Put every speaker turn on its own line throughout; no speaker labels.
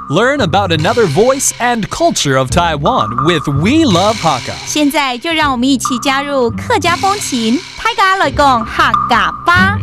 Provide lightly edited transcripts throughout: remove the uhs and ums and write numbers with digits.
Learn about another voice and culture of Taiwan with We Love Hakka.
现在就让我们一起加入客家风情，大家来讲客家吧。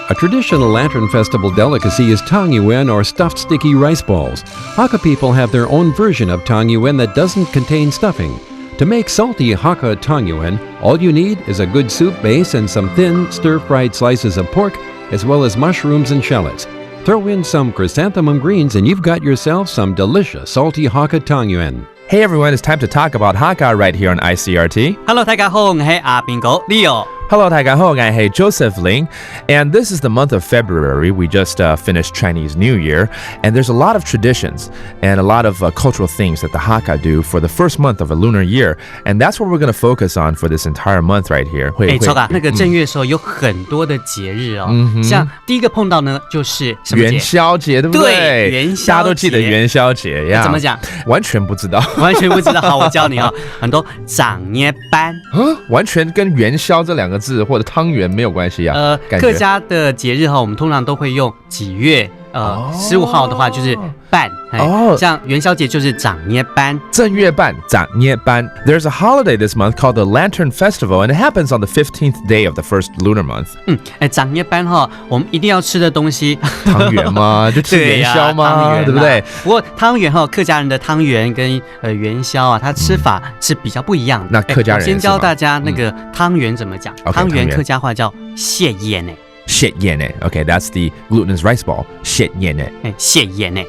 A traditional Lantern Festival delicacy is tang yuan or stuffed sticky rice balls. Hakka people have their own version of tang yuan that doesn't contain stuffing. To make salty Hakka tang yuan, all you need is a good soup base and some thin, stir-fried slices of pork, as well as mushrooms and shallots. Throw in some chrysanthemum greens and you've got yourself some delicious salty Hakka tang yuan.
Hey everyone, it's time to talk about Hakka right here on ICRT.
Hello， 大家好，我係阿邊個 Leo。Hello，
大家好，我係 Joseph Ling. And this is the month of February. We just finished Chinese New Year. And there's a lot of traditions and a lot of cultural things that the Hakka do for the first month of a lunar year. And that's what we're going to focus on for this entire month right here.
超嘎，那个正月的时候有很多的节日哦。像第一个碰到呢，就是什么节？
元宵节，对不对？
对，元宵节。
大家都记得元宵节呀？
怎么讲？
完全不知道。
完全不知道，好，我教你哦。很多长捏班，
完全跟元宵这两个字或者汤圆没有关系啊。
客家的节日哈，我们通常都会用几月。15号的话就是半，像元宵节就是长捏班，
正月半，长捏班。There's a holiday this month called the Lantern Festival, and it happens on the 15th day of the first lunar month.
长捏班哈，我们一定要吃的东西，
汤圆吗？就吃元宵吗？对不对？
不过汤圆哈，客家人的汤圆跟元宵啊，它吃法是比较不一样的。
那客家人
先教大家那个汤圆怎么讲，汤圆客家话叫蟹烟呢。
蟹烟呢 ？Okay, that's the glutinous rice ball. 蟹烟呢？
蟹烟呢？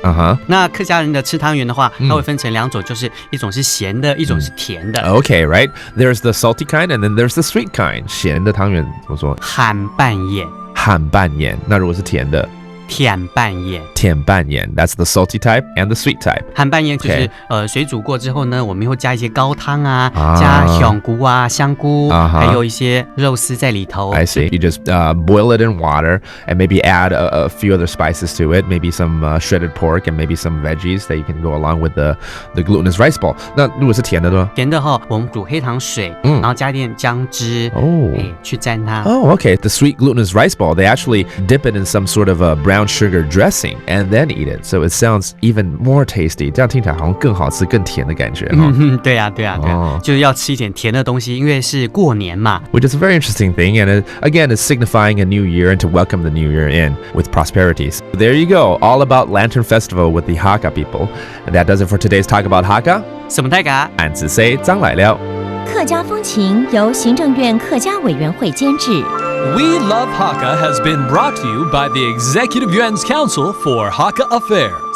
那
客家人的吃汤圆的话，它会分成两种，就是一种是咸的，一种是甜的。
Okay, right. There's the salty kind, and then there's the sweet kind. 咸的汤圆怎么说？
咸半盐。
咸半盐。那如果是甜的？
甜半盐，
甜半盐 ，That's the salty type and the sweet type。
咸半盐就是水煮过之后呢，我们会加一些高汤啊，加香菇啊、香菇，还有一些肉丝在里头。
I see. You just boil it in water and maybe add a few other spices to it, maybe some shredded pork and maybe some veggies that you can go along with the glutinous rice ball. 那如果是甜的呢？
甜的哈，我们煮黑糖水，然后加一点姜汁，去沾它。
Oh, okay. The sweet glutinous rice ball, they actually dip it in some sort of a brown sugar dressing and then eat it, so it sounds even more tasty. 这样听起来好像更好吃、更甜的感觉。
对呀，就是要吃一点甜的东西，因为是过年嘛。
Which is a very interesting thing, and again, it's signifying a new year and to welcome the new year in with prosperity. So there you go, all about Lantern Festival with the Hakka people. And that does it for today's talk about Hakka.
什么大家？
俺只say张来了。
客家风情由行政院客家委员会监制。
We Love Hakka has been brought to you by the Executive Yuan's Council for Hakka Affairs.